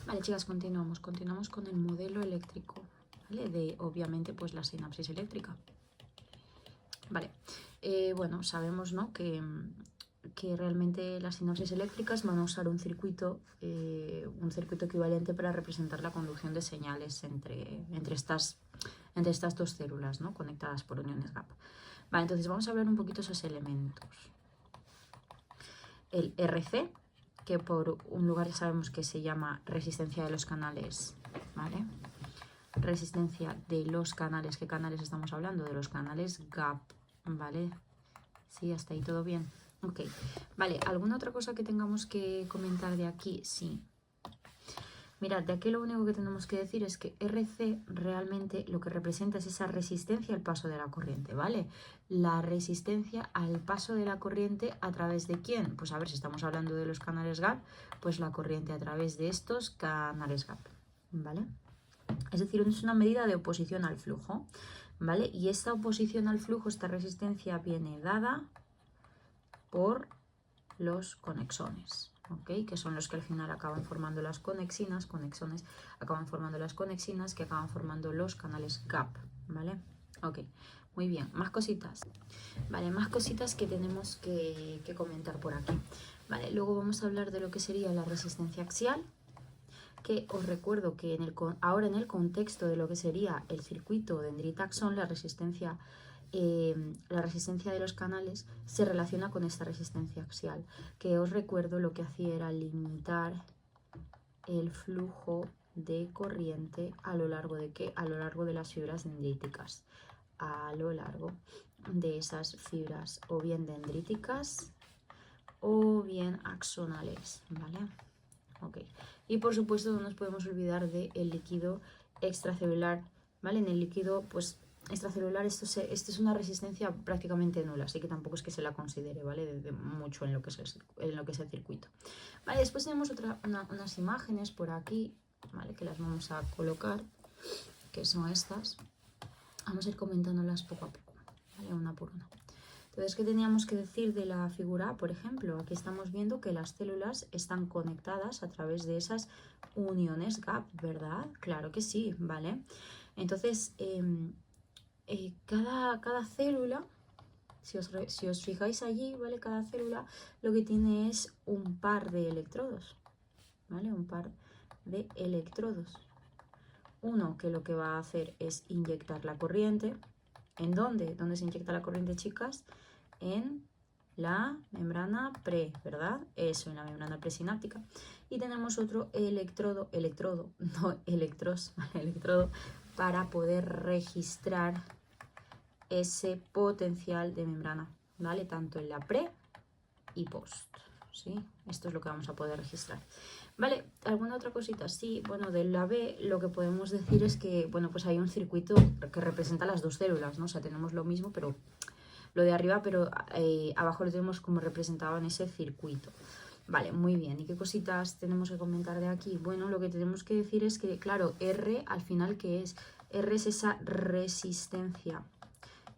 Vale, chicas, continuamos con el modelo eléctrico, ¿vale? De, obviamente, pues la sinapsis eléctrica. Vale, bueno, sabemos, ¿no? Que realmente las sinapsis eléctricas van a usar un circuito equivalente para representar la conducción de señales entre estas dos células, ¿no? Conectadas por uniones gap. Vale, entonces vamos a hablar un poquito de esos elementos. El RC, que por un lugar sabemos que se llama resistencia de los canales, ¿vale? Resistencia de los canales. ¿Qué canales estamos hablando? De los canales gap, ¿vale? Sí, hasta ahí todo bien. Ok, vale, ¿alguna otra cosa que tengamos que comentar de aquí? Sí. Mirad, de aquí lo único que tenemos que decir es que RC realmente lo que representa es esa resistencia al paso de la corriente, ¿vale? La resistencia al paso de la corriente ¿a través de quién? Pues a ver, si estamos hablando de los canales gap, pues la corriente a través de estos canales gap, ¿vale? Es decir, es una medida de oposición al flujo, ¿vale? Y esta oposición al flujo, esta resistencia viene dada por los conexones, ¿ok? Que son los que al final acaban formando las conexiones acaban formando las conexiones que acaban formando los canales gap, ¿vale? Ok, muy bien, más cositas. Vale, más cositas que tenemos que comentar por aquí. Vale, luego vamos a hablar de lo que sería la resistencia axial, que os recuerdo que ahora en el contexto de lo que sería el circuito de Hendry-Taxon, la resistencia de los canales se relaciona con esta resistencia axial, que os recuerdo lo que hacía era limitar el flujo de corriente a lo largo de ¿qué? A lo largo de las fibras dendríticas, a lo largo de esas fibras o bien dendríticas o bien axonales, ¿vale? Ok. Y por supuesto no nos podemos olvidar del líquido extracelular, ¿vale? En el líquido, pues extracelular esto es una resistencia prácticamente nula, así que tampoco es que se la considere, ¿vale? De mucho en lo que es el circuito. Vale, después tenemos unas imágenes por aquí, ¿vale? Que las vamos a colocar, que son estas. Vamos a ir comentándolas poco a poco, ¿vale? Una por una. Entonces, ¿qué teníamos que decir de la figura A? Por ejemplo, aquí estamos viendo que las células están conectadas a través de esas uniones gap, ¿verdad? Claro que sí, ¿vale? Entonces, cada célula, si os fijáis allí, ¿vale? Cada célula lo que tiene es un par de electrodos, ¿vale? Un par de electrodos. Uno que lo que va a hacer es inyectar la corriente. ¿En dónde? ¿Dónde se inyecta la corriente, chicas? En la membrana pre, ¿verdad? Eso, en la membrana presináptica. Y tenemos otro electrodo, no electros, electrodo, para poder registrar ese potencial de membrana, ¿vale? Tanto en la pre y post, ¿sí? Esto es lo que vamos a poder registrar. Vale, ¿alguna otra cosita? Sí, bueno, del la B lo que podemos decir es que, bueno, pues hay un circuito que representa las dos células, ¿no? O sea, tenemos lo mismo, pero lo de arriba, pero abajo lo tenemos como representado en ese circuito. Vale, muy bien. ¿Y qué cositas tenemos que comentar de aquí? Bueno, lo que tenemos que decir es que, claro, R al final, ¿qué es? R es esa resistencia,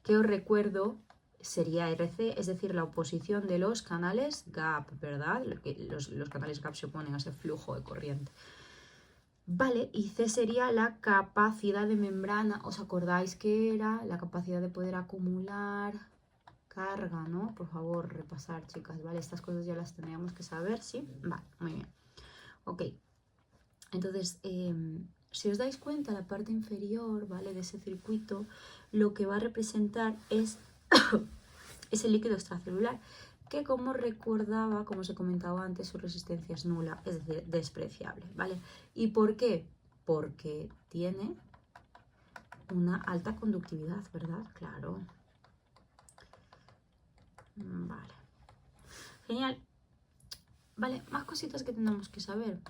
que os recuerdo sería RC, es decir, la oposición de los canales gap, ¿verdad? Los canales gap se oponen a ese flujo de corriente. Vale, y C sería la capacidad de membrana. ¿Os acordáis que era la capacidad de poder acumular carga, ¿no? Por favor, repasar, chicas, ¿vale? Estas cosas ya las tendríamos que saber, ¿sí? Vale, muy bien. Ok, entonces, si os dais cuenta, la parte inferior, ¿vale? De ese circuito, lo que va a representar es ese líquido extracelular, que como recordaba, como os he comentado antes, su resistencia es nula, es decir, despreciable, ¿vale? ¿Y por qué? Porque tiene una alta conductividad, ¿verdad? Claro. Vale. Genial. Vale, más cositas que tenemos que saber.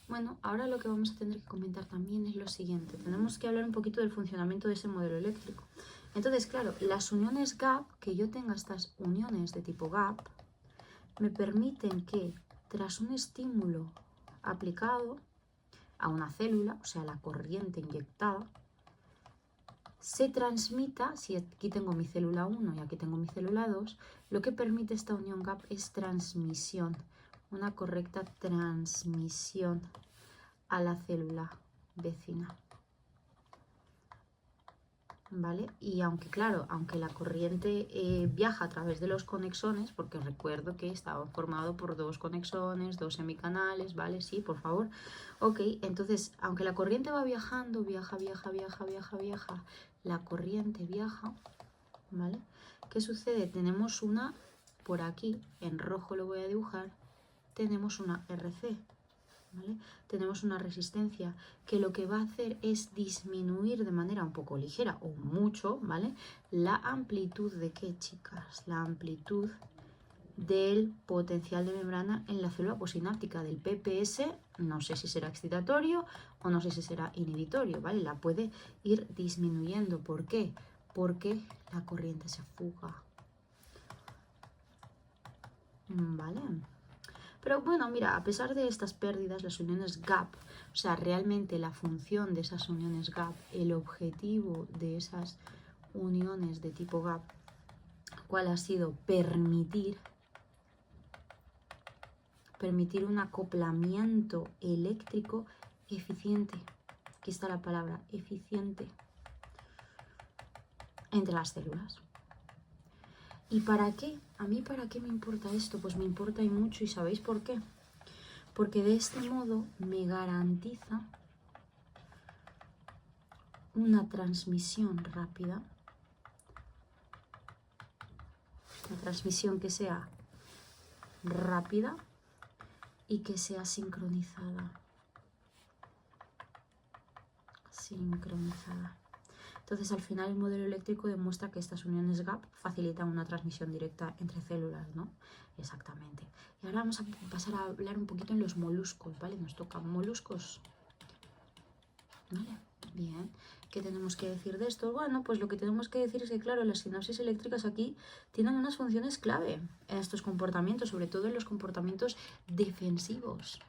Bueno, ahora lo que vamos a tener que comentar también es lo siguiente. Tenemos que hablar un poquito del funcionamiento de ese modelo eléctrico. Entonces, claro, las uniones gap, que yo tenga estas uniones de tipo gap, me permiten que tras un estímulo aplicado a una célula, o sea, la corriente inyectada, se transmita, si aquí tengo mi célula 1 y aquí tengo mi célula 2, lo que permite esta unión gap es transmisión, una correcta transmisión a la célula vecina. ¿Vale? Y aunque, claro, aunque la corriente viaja a través de los conexones, porque recuerdo que estaba formado por dos conexones, dos semicanales, ¿vale? Sí, por favor. Ok, entonces, aunque la corriente va viajando, viaja, la corriente viaja, ¿vale? ¿Qué sucede? Tenemos una, por aquí, en rojo lo voy a dibujar, tenemos una RC, ¿vale? Tenemos una resistencia que lo que va a hacer es disminuir de manera un poco ligera o mucho, ¿vale? La amplitud de ¿qué, chicas? La amplitud del potencial de membrana en la célula posináptica, del PPS, no sé si será excitatorio o no sé si será inhibitorio, ¿vale? La puede ir disminuyendo. ¿Por qué? Porque la corriente se fuga, ¿vale? Pero bueno, mira, a pesar de estas pérdidas, las uniones gap, o sea, realmente la función de esas uniones gap, el objetivo de esas uniones de tipo gap, ¿cuál ha sido? Permitir un acoplamiento eléctrico eficiente. Aquí está la palabra, eficiente, entre las células. ¿Y para qué? ¿A mí para qué me importa esto? Pues me importa y mucho, ¿y sabéis por qué? Porque de este modo me garantiza una transmisión rápida, una transmisión que sea rápida y que sea sincronizada. Entonces, al final, el modelo eléctrico demuestra que estas uniones gap facilitan una transmisión directa entre células, ¿no? Exactamente. Y ahora vamos a pasar a hablar un poquito en los moluscos, ¿vale? Nos tocan moluscos, ¿vale? Bien. ¿Qué tenemos que decir de esto? Bueno, pues lo que tenemos que decir es que, claro, las sinapsis eléctricas aquí tienen unas funciones clave en estos comportamientos, sobre todo en los comportamientos defensivos.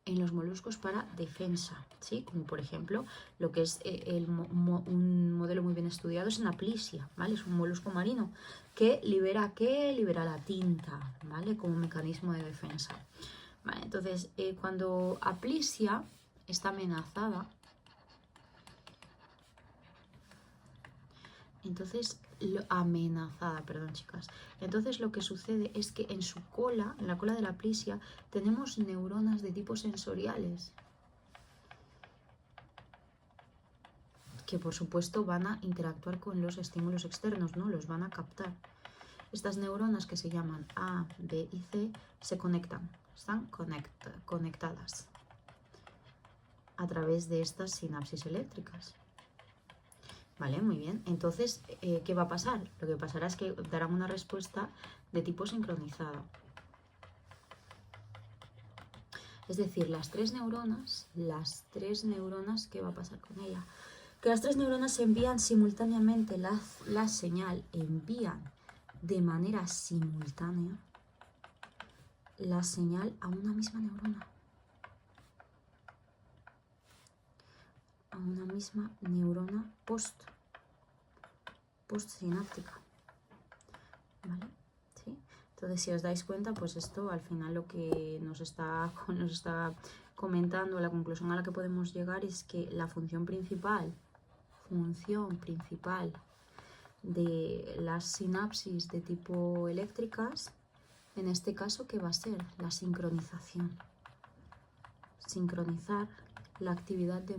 En los moluscos para defensa, ¿sí? Como por ejemplo lo que es un modelo muy bien estudiado es en Aplysia, ¿vale? Es un molusco marino que libera ¿qué? Libera la tinta, ¿vale? Como un mecanismo de defensa. Vale, entonces, cuando Aplysia está amenazada, entonces lo que sucede es que en su cola, en la cola de la Aplysia, tenemos neuronas de tipo sensoriales que por supuesto van a interactuar con los estímulos externos, ¿no? Los van a captar. Estas neuronas que se llaman A, B y C se conectan, están conectadas a través de estas sinapsis eléctricas. Vale, muy bien. Entonces, ¿qué va a pasar? Lo que pasará es que darán una respuesta de tipo sincronizado. Es decir, las tres neuronas, ¿qué va a pasar con ella? Que las tres neuronas envían simultáneamente la señal, envían de manera simultánea la señal a una misma neurona. A una misma neurona postsináptica. ¿Vale? ¿Sí? Entonces, si os dais cuenta, pues esto al final lo que nos está comentando, la conclusión a la que podemos llegar es que la función principal de las sinapsis de tipo eléctricas, en este caso, ¿qué va a ser? La sincronización. Sincronizar la actividad de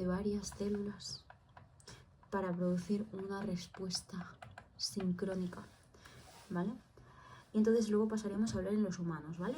varias células para producir una respuesta sincrónica, ¿vale? Y entonces luego pasaremos a hablar en los humanos, ¿vale?